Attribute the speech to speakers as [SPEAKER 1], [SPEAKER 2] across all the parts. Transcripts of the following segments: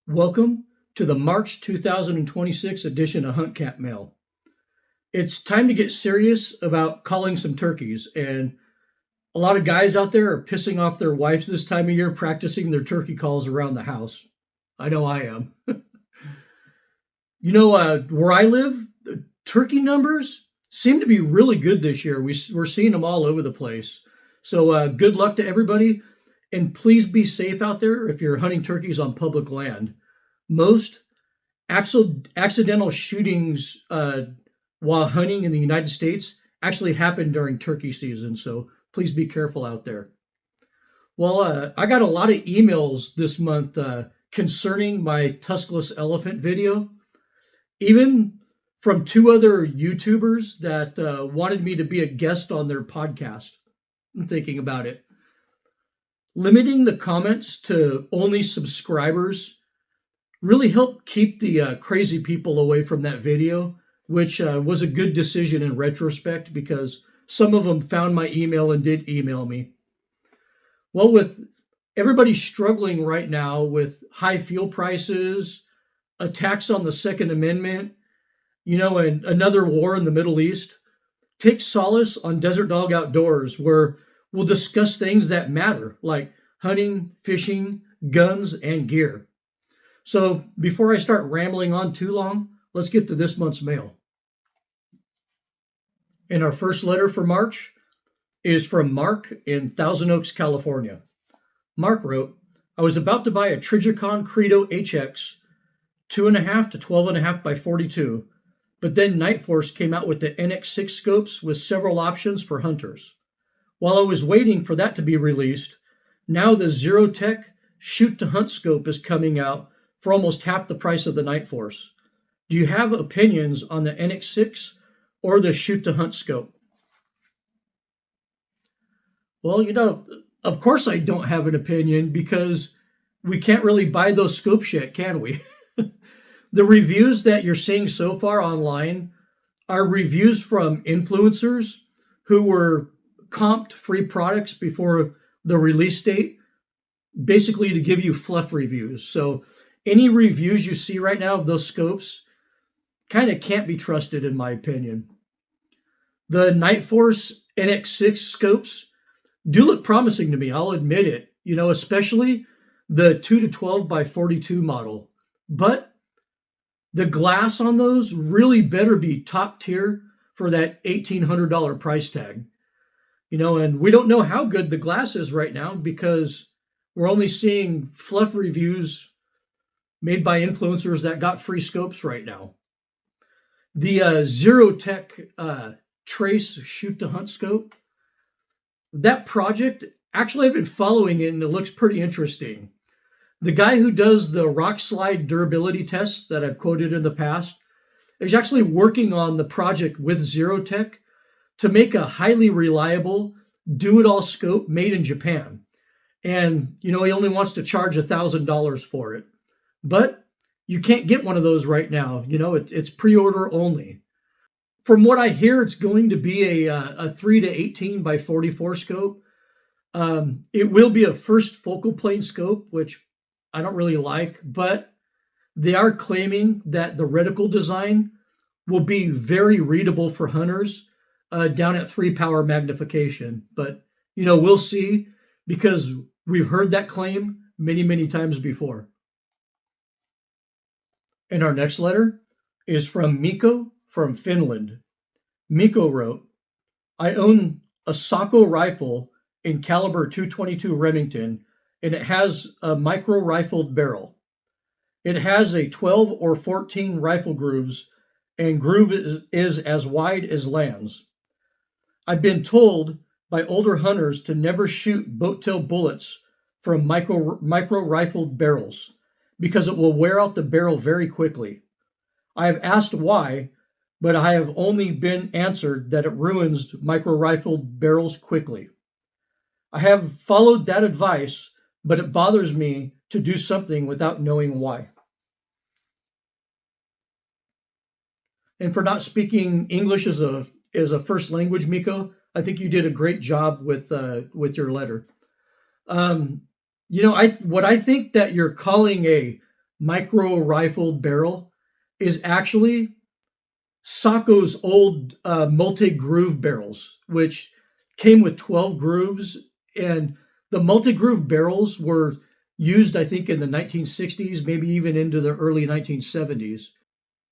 [SPEAKER 1] Welcome to the March 2026 edition of Hunt Camp Mail. It's time to get serious about calling some turkeys, and a lot of guys out there are pissing off their wives this time of year practicing their turkey calls around the house. I know I am. Where I live, the turkey numbers seem to be really good this year. We're seeing them all over the place. So good luck to everybody, and please be safe out there if you're hunting turkeys on public land. Most accidental shootings while hunting in the United States actually happen during turkey season, so please be careful out there. Well, I got a lot of emails this month concerning my tuskless elephant video, even from two other YouTubers that wanted me to be a guest on their podcast. I'm thinking about it. Limiting the comments to only subscribers really helped keep the crazy people away from that video, which was a good decision in retrospect because some of them found my email and did email me. Well, with everybody struggling right now with high fuel prices, attacks on the Second Amendment, and another war in the Middle East, take solace on Desert Dog Outdoors, where we'll discuss things that matter, like hunting, fishing, guns, and gear. So before I start rambling on too long, let's get to this month's mail. And our first letter for March is from Mark in Thousand Oaks, California. Mark wrote, I was about to buy a Trijicon Credo HX 2.5 to 12.5 by 42, but then Night Force came out with the NX6 scopes with several options for hunters. While I was waiting for that to be released, now the ZEROTECH Shoot to Hunt scope is coming out for almost half the price of the Night Force. Do you have opinions on the NX6 or the Shoot to Hunt scope? Well, of course I don't have an opinion because we can't really buy those scopes yet, can we? The reviews that you're seeing so far online are reviews from influencers who were comped free products before the release date, basically to give you fluff reviews. So any reviews you see right now of those scopes kind of can't be trusted, in my opinion. The Night Force NX6 scopes do look promising to me, I'll admit it, especially the 2 to 12 by 42 model. But the glass on those really better be top tier for that $1,800 price tag. And we don't know how good the glass is right now because we're only seeing fluff reviews made by influencers that got free scopes right now. The ZEROTECH Trace Shoot to Hunt scope, that project, actually I've been following it and it looks pretty interesting. The guy who does the rock slide durability tests that I've quoted in the past is actually working on the project with ZEROTECH to make a highly reliable do-it-all scope made in Japan. And, he only wants to charge $1,000 for it. But you can't get one of those right now. It's pre-order only. From what I hear, it's going to be a 3 to 18 by 44 scope. It will be a first focal plane scope, which I don't really like, but they are claiming that the reticle design will be very readable for hunters down at 3 power magnification. But, we'll see because we've heard that claim many, many times before. And our next letter is from Mikko from Finland. Mikko wrote, I own a SAKO rifle in caliber 222 Remington, and it has a micro-rifled barrel. It has a 12 or 14 rifle grooves, and groove is as wide as lands. I've been told by older hunters to never shoot boat-tail bullets from micro-rifled barrels because it will wear out the barrel very quickly. I have asked why, but I have only been answered that it ruins micro-rifled barrels quickly. I have followed that advice, but it bothers me to do something without knowing why. And for not speaking English as a first language, Mikko, I think you did a great job with your letter. What I think that you're calling micro rifle barrel is actually SAKO's old multi-groove barrels, which came with 12 grooves. And the multi-groove barrels were used, I think, in the 1960s, maybe even into the early 1970s.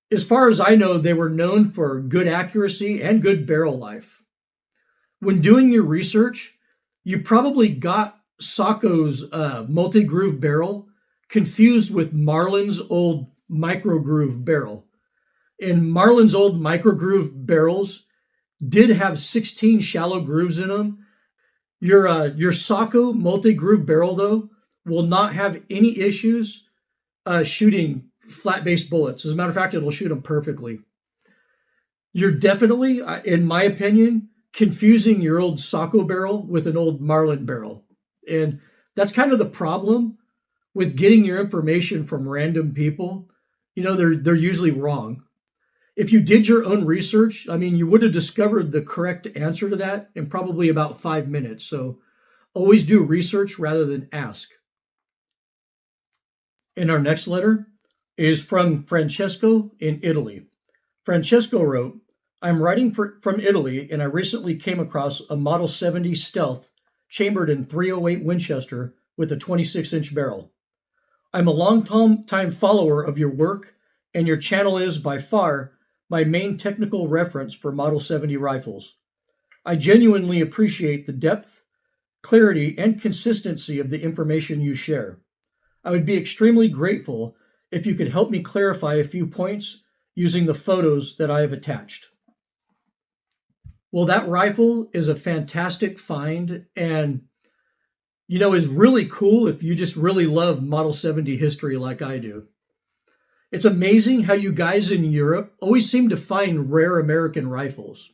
[SPEAKER 1] As far as I know, they were known for good accuracy and good barrel life. When doing your research, you probably got SAKO's multi-groove barrel confused with Marlin's old micro-groove barrel. And Marlin's old micro-groove barrels did have 16 shallow grooves in them. Your SAKO multi-groove barrel, though, will not have any issues shooting flat-based bullets. As a matter of fact, it'll shoot them perfectly. You're definitely, in my opinion, confusing your old SAKO barrel with an old Marlin barrel. And that's kind of the problem with getting your information from random people. You know, they're usually wrong. If you did your own research, I mean, you would have discovered the correct answer to that in probably about 5 minutes. So always do research rather than ask. And our next letter is from Francesco in Italy. Francesco wrote, I'm writing from Italy, and I recently came across a Model 70 Stealth chambered in .308 Winchester with a 26-inch barrel. I'm a long-time follower of your work, and your channel is, by far, my main technical reference for Model 70 rifles. I genuinely appreciate the depth, clarity, and consistency of the information you share. I would be extremely grateful if you could help me clarify a few points using the photos that I have attached. Well, that rifle is a fantastic find, and you know, is really cool if you just really love Model 70 history like I do. It's amazing how you guys in Europe always seem to find rare American rifles.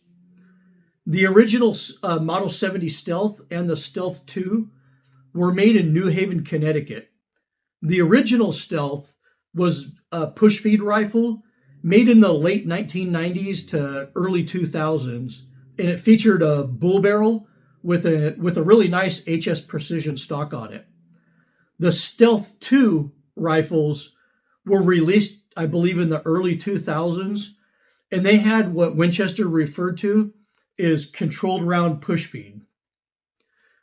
[SPEAKER 1] The original Model 70 Stealth and the Stealth 2 were made in New Haven, Connecticut. The original Stealth was a push feed rifle made in the late 1990s to early 2000s, and it featured a bull barrel with a really nice HS precision stock on it. The Stealth 2 rifles were released, I believe, in the early 2000s, and they had what Winchester referred to as controlled round push feed.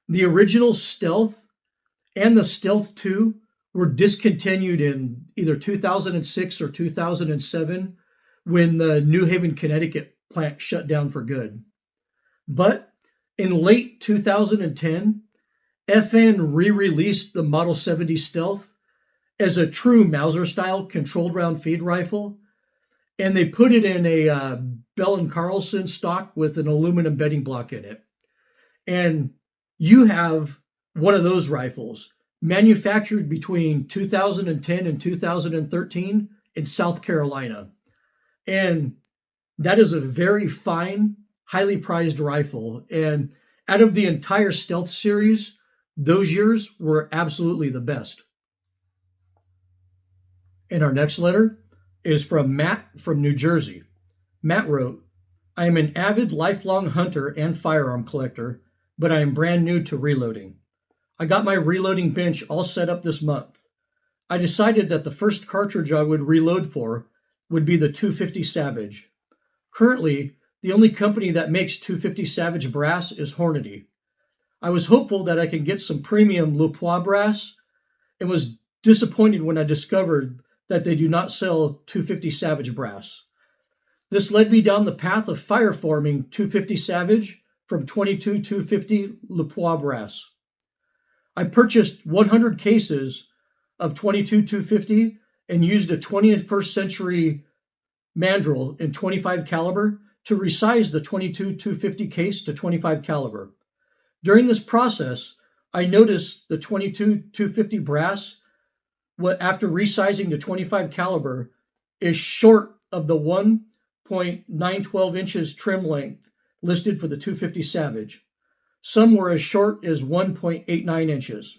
[SPEAKER 1] The original Stealth and the Stealth 2 were discontinued in either 2006 or 2007 when the New Haven, Connecticut plant shut down for good. But in late 2010, FN re-released the Model 70 Stealth as a true Mauser-style controlled round feed rifle, and they put it in a Bell & Carlson stock with an aluminum bedding block in it. And you have one of those rifles manufactured between 2010 and 2013 in South Carolina. And that is a very fine, highly prized rifle. And out of the entire Stealth series, those years were absolutely the best. And our next letter is from Matt from New Jersey. Matt wrote, I am an avid lifelong hunter and firearm collector, but I am brand new to reloading. I got my reloading bench all set up this month. I decided that the first cartridge I would reload for would be the 250 Savage. Currently, the only company that makes 250 Savage brass is Hornady. I was hopeful that I could get some premium Le Poix brass and was disappointed when I discovered that they do not sell 250 Savage brass. This led me down the path of fireforming 250 Savage from 22 250 Le Poix brass. I purchased 100 cases of 22 250 and used a 21st century mandrel in 25 caliber to resize the 22 250 case to 25 caliber. During this process, I noticed the 22 250 brass, after resizing to 25 caliber, is short of the 1.912 inches trim length listed for the 250 Savage. Some were as short as 1.89 inches.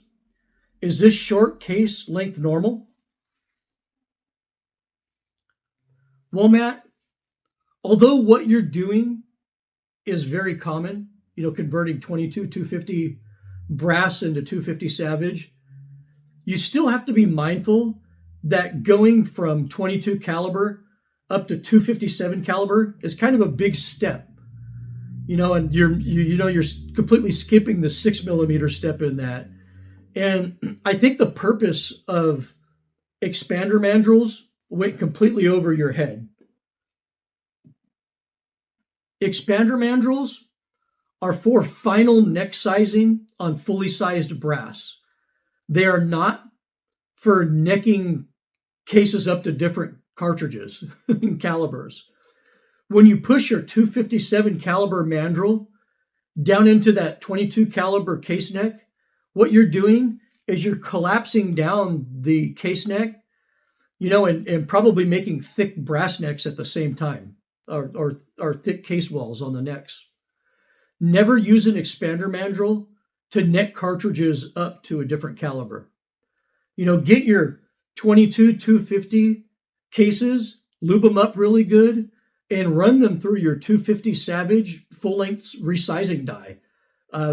[SPEAKER 1] Is this short case length normal? Well, Matt, although what you're doing is very common, converting 22 250 brass into 250 Savage, you still have to be mindful that going from 22 caliber up to 257 caliber is kind of a big step, and you're completely skipping the 6 millimeter step in that. And I think the purpose of expander mandrels went completely over your head. Expander mandrels are for final neck sizing on fully sized brass. They are not for necking cases up to different cartridges and calibers. When you push your 257 caliber mandrel down into that 22 caliber case neck, what you're doing is you're collapsing down the case neck, and probably making thick brass necks at the same time, or thick case walls on the necks. Never use an expander mandrel to neck cartridges up to a different caliber. Get your 22 250 cases, lube them up really good, and run them through your 250 Savage full-length resizing die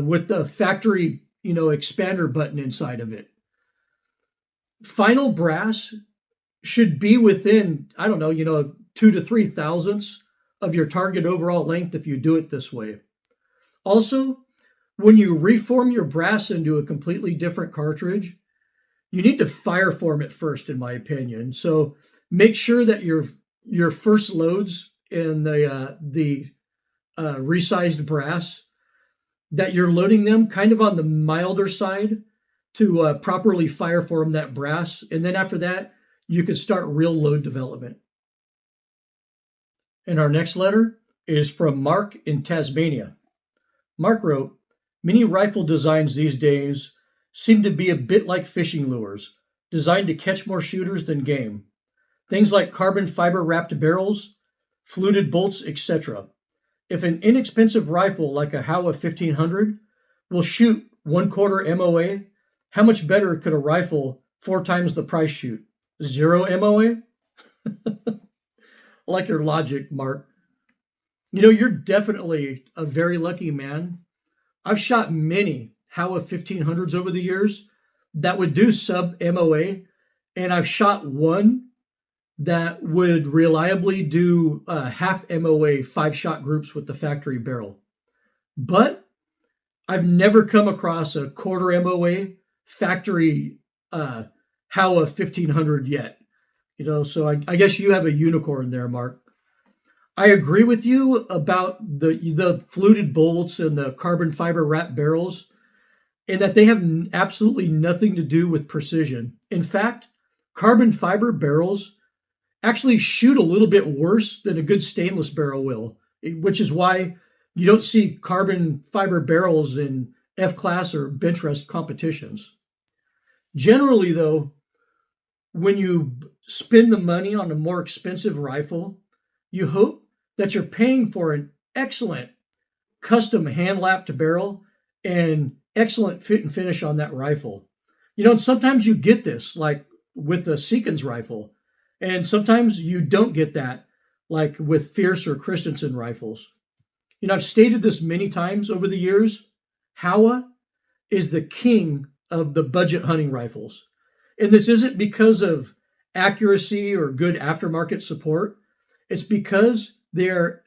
[SPEAKER 1] with the factory, expander button inside of it. Final brass should be within, 2 to 3 thousandths of your target overall length if you do it this way. Also, when you reform your brass into a completely different cartridge, you need to fire form it first, in my opinion. So make sure that your first loads in the resized brass, that you're loading them kind of on the milder side to properly fire form that brass. And then after that, you can start real load development. And our next letter is from Mark in Tasmania. Mark wrote, "Many rifle designs these days seem to be a bit like fishing lures, designed to catch more shooters than game. Things like carbon fiber wrapped barrels, fluted bolts, etc. If an inexpensive rifle like a Howa 1500 will shoot 1/4 MOA, how much better could a rifle 4 times the price shoot? 0 MOA?" I like your logic, Mark. You're definitely a very lucky man. I've shot many Howa 1500s over the years that would do sub MOA, and I've shot one that would reliably do half MOA 5-shot groups with the factory barrel. But I've never come across a 1/4 MOA factory Howa 1500 yet. So I guess you have a unicorn there, Mark. I agree with you about the fluted bolts and the carbon fiber wrap barrels, and that they have absolutely nothing to do with precision. In fact, carbon fiber barrels actually shoot a little bit worse than a good stainless barrel will, which is why you don't see carbon fiber barrels in F-class or bench rest competitions. Generally, though, when you spend the money on a more expensive rifle, you hope that you're paying for an excellent custom hand-lapped barrel and excellent fit and finish on that rifle. And sometimes you get this, like with the Seekins rifle, and sometimes you don't get that, like with Fierce or Christensen rifles. I've stated this many times over the years. Howa is the king of the budget hunting rifles. And this isn't because of accuracy or good aftermarket support. It's because they're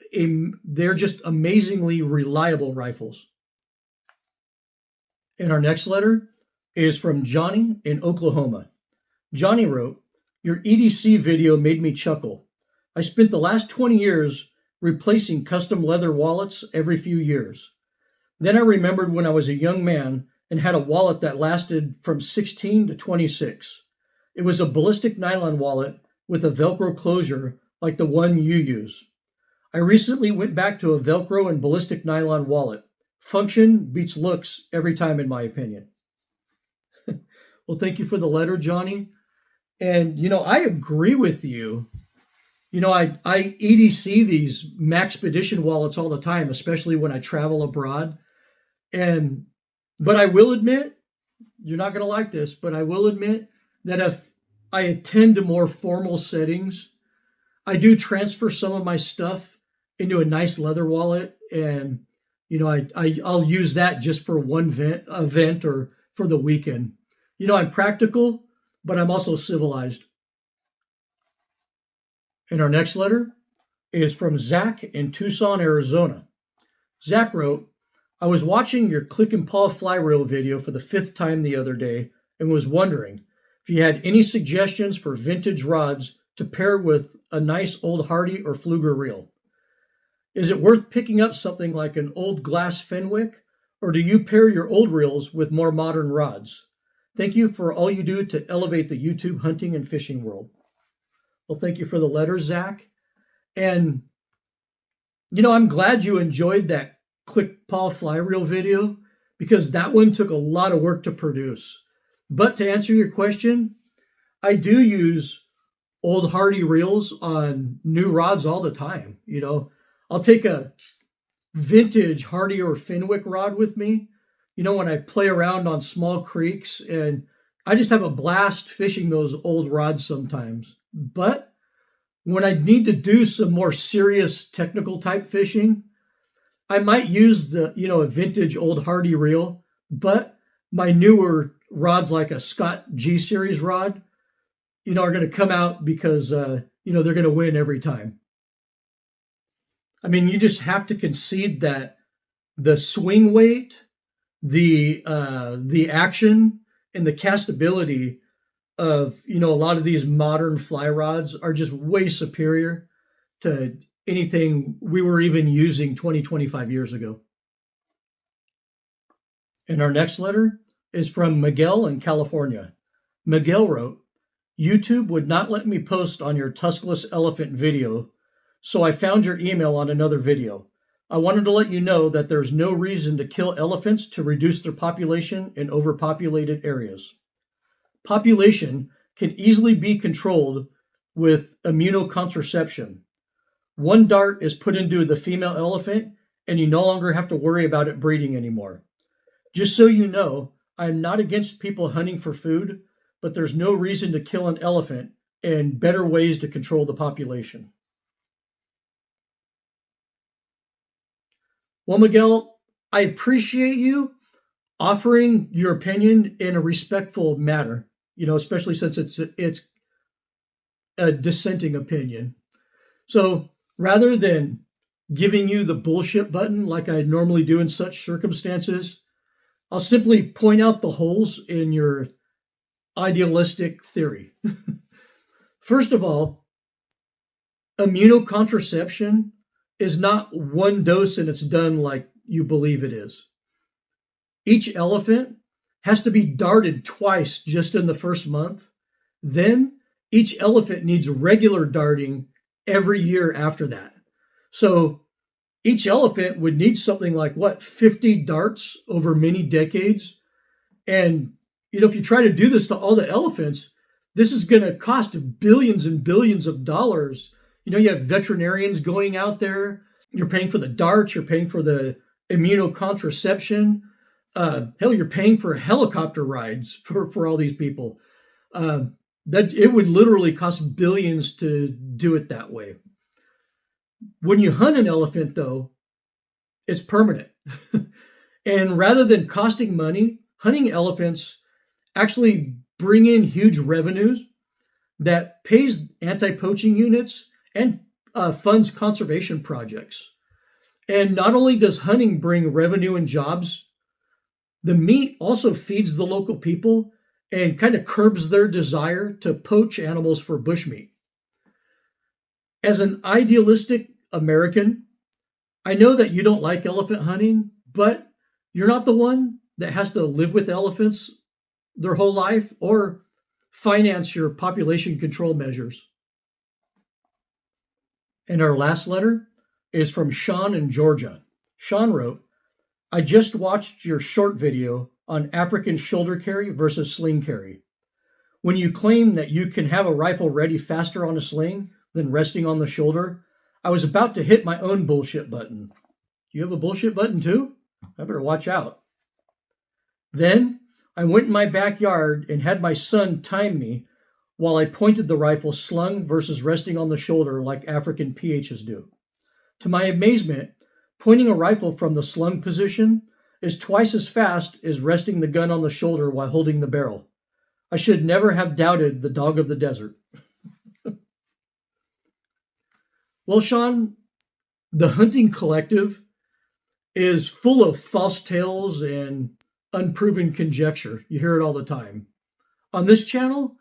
[SPEAKER 1] just amazingly reliable rifles. And our next letter is from Johnny in Oklahoma. Johnny wrote, "Your EDC video made me chuckle. I spent the last 20 years replacing custom leather wallets every few years. Then I remembered when I was a young man and had a wallet that lasted from 16 to 26. It was a ballistic nylon wallet with a Velcro closure like the one you use. I recently went back to a Velcro and ballistic nylon wallet. Function beats looks every time, in my opinion." Well, thank you for the letter, Johnny. And, I agree with you. I EDC these Maxpedition wallets all the time, especially when I travel abroad. But I will admit, you're not going to like this, but I will admit that if I attend to more formal settings, I do transfer some of my stuff into a nice leather wallet, and I'll use that just for one event or for the weekend. I'm practical, but I'm also civilized. And our next letter is from Zach in Tucson, Arizona. Zach wrote, I was watching your click and paw fly reel video for the 5th time the other day and was wondering if you had any suggestions for vintage rods to pair with a nice old Hardy or Fluger reel. Is it worth picking up something like an old glass Fenwick, or do you pair your old reels with more modern rods? Thank you for all you do to elevate the YouTube hunting and fishing world. Well, thank you for the letter, Zach. And, I'm glad you enjoyed that click paw fly reel video because that one took a lot of work to produce. But to answer your question, I do use old Hardy reels on new rods all the time. I'll take a vintage Hardy or Fenwick rod with me, when I play around on small creeks, and I just have a blast fishing those old rods sometimes. But when I need to do some more serious technical type fishing, I might use a vintage old Hardy reel, but my newer rods like a Scott G series rod, are going to come out because, they're going to win every time. I mean, you just have to concede that the swing weight, the action, and the castability of a lot of these modern fly rods are just way superior to anything we were even using 20, 25 years ago. And our next letter is from Miguel in California. Miguel wrote, YouTube would not let me post on your tuskless elephant video, so I found your email on another video. I wanted to let you know that there's no reason to kill elephants to reduce their population in overpopulated areas. Population can easily be controlled with immunocontraception. One dart is put into the female elephant, and you no longer have to worry about it breeding anymore. Just so you know, I'm not against people hunting for food, but there's no reason to kill an elephant and better ways to control the population. Well, Miguel, I appreciate you offering your opinion in a respectful manner, especially since it's a dissenting opinion. So rather than giving you the bullshit button like I normally do in such circumstances, I'll simply point out the holes in your idealistic theory. First of all, immunocontraception is not one dose and it's done like you believe it is. Each elephant has to be darted twice just in the first month. Then each elephant needs regular darting every year after that. So each elephant would need something like 50 darts over many decades. And, if you try to do this to all the elephants, this is going to cost billions and billions of dollars. You have veterinarians going out there. You're paying for the darts. You're paying for the immunocontraception. Hell, you're paying for helicopter rides for all these people. That it would literally cost billions to do it that way. When you hunt an elephant, though, it's permanent. And rather than costing money, hunting elephants actually bring in huge revenues that pays anti-poaching units and funds conservation projects. And not only does hunting bring revenue and jobs, the meat also feeds the local people and kind of curbs their desire to poach animals for bushmeat. As an idealistic American, I know that you don't like elephant hunting, but you're not the one that has to live with elephants their whole life or finance your population control measures. And our last letter is from Sean in Georgia. Sean wrote, I just watched your short video on African shoulder carry versus sling carry. When you claim that you can have a rifle ready faster on a sling than resting on the shoulder, I was about to hit my own bullshit button. You have a bullshit button too? I better watch out. Then I went in my backyard and had my son time me while I pointed the rifle slung versus resting on the shoulder like African PHs do. To my amazement, pointing a rifle from the slung position is twice as fast as resting the gun on the shoulder while holding the barrel. I should never have doubted the dog of the desert. Well, Sean, the hunting collective is full of false tales and unproven conjecture. You hear it all the time. On this channel,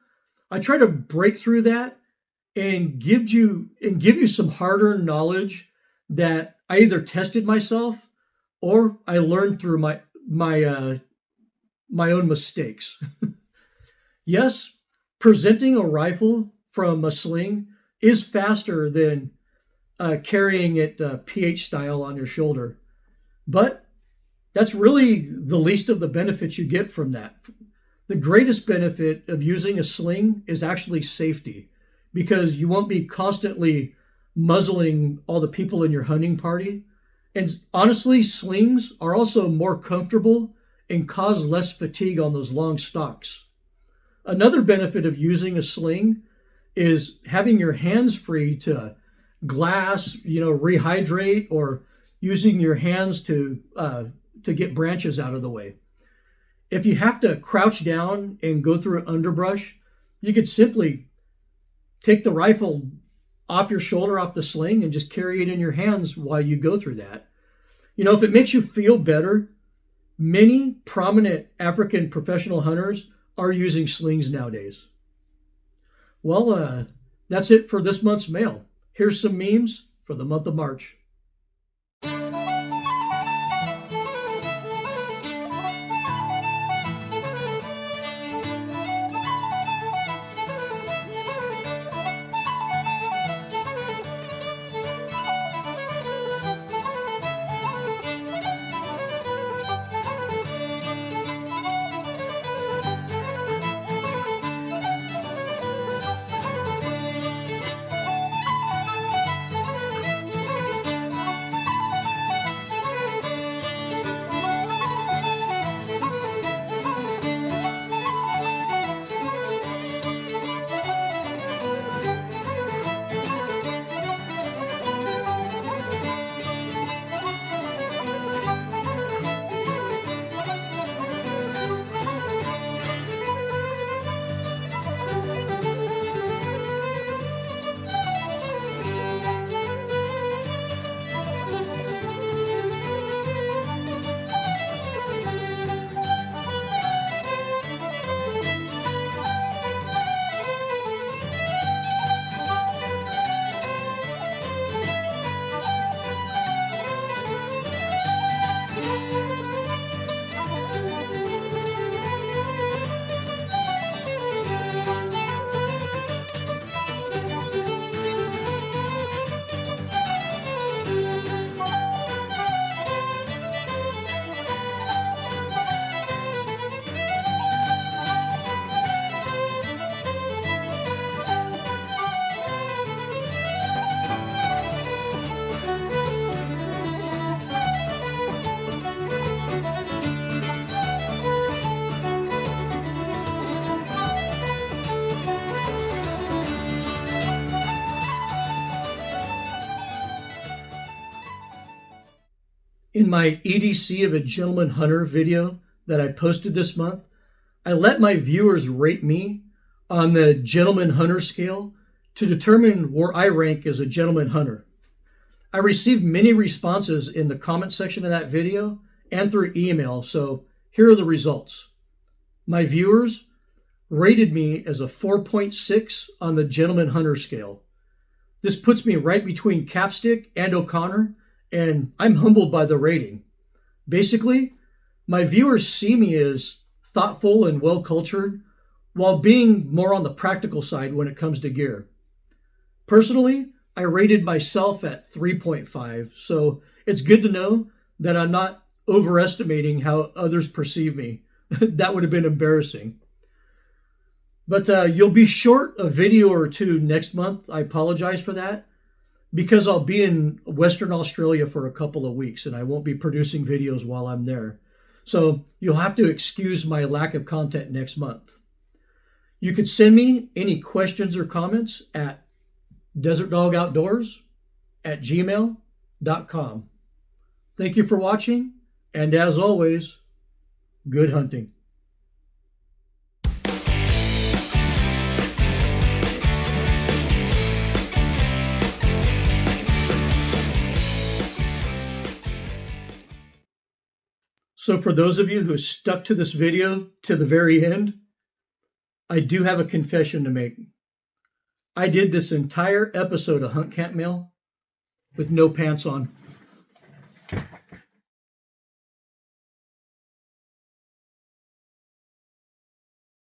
[SPEAKER 1] I try to break through that and give you some hard-earned knowledge that I either tested myself or I learned through my own mistakes. Yes, presenting a rifle from a sling is faster than carrying it PH style on your shoulder, but that's really the least of the benefits you get from that. The greatest benefit of using a sling is actually safety, because you won't be constantly muzzling all the people in your hunting party. And honestly, slings are also more comfortable and cause less fatigue on those long stalks. Another benefit of using a sling is having your hands free to glass, rehydrate, or using your hands to get branches out of the way. If you have to crouch down and go through underbrush, you could simply take the rifle off your shoulder, off the sling, and just carry it in your hands while you go through that. If it makes you feel better, many prominent African professional hunters are using slings nowadays. Well, that's it for this month's mail. Here's some memes for the month of March. In my EDC of a Gentleman Hunter video that I posted this month, I let my viewers rate me on the Gentleman Hunter scale to determine where I rank as a gentleman hunter. I received many responses in the comment section of that video and through email, so here are the results. My viewers rated me as a 4.6 on the Gentleman Hunter scale. This puts me right between Capstick and O'Connor, and I'm humbled by the rating. Basically, my viewers see me as thoughtful and well-cultured while being more on the practical side when it comes to gear. Personally, I rated myself at 3.5, so it's good to know that I'm not overestimating how others perceive me. That would have been embarrassing. But you'll be short a video or two next month. I apologize for that, because I'll be in Western Australia for a couple of weeks and I won't be producing videos while I'm there. So you'll have to excuse my lack of content next month. You could send me any questions or comments at desertdogoutdoors@gmail.com. Thank you for watching, and as always, good hunting. So for those of you who stuck to this video to the very end, I do have a confession to make. I did this entire episode of Hunt Camp Mail with no pants on.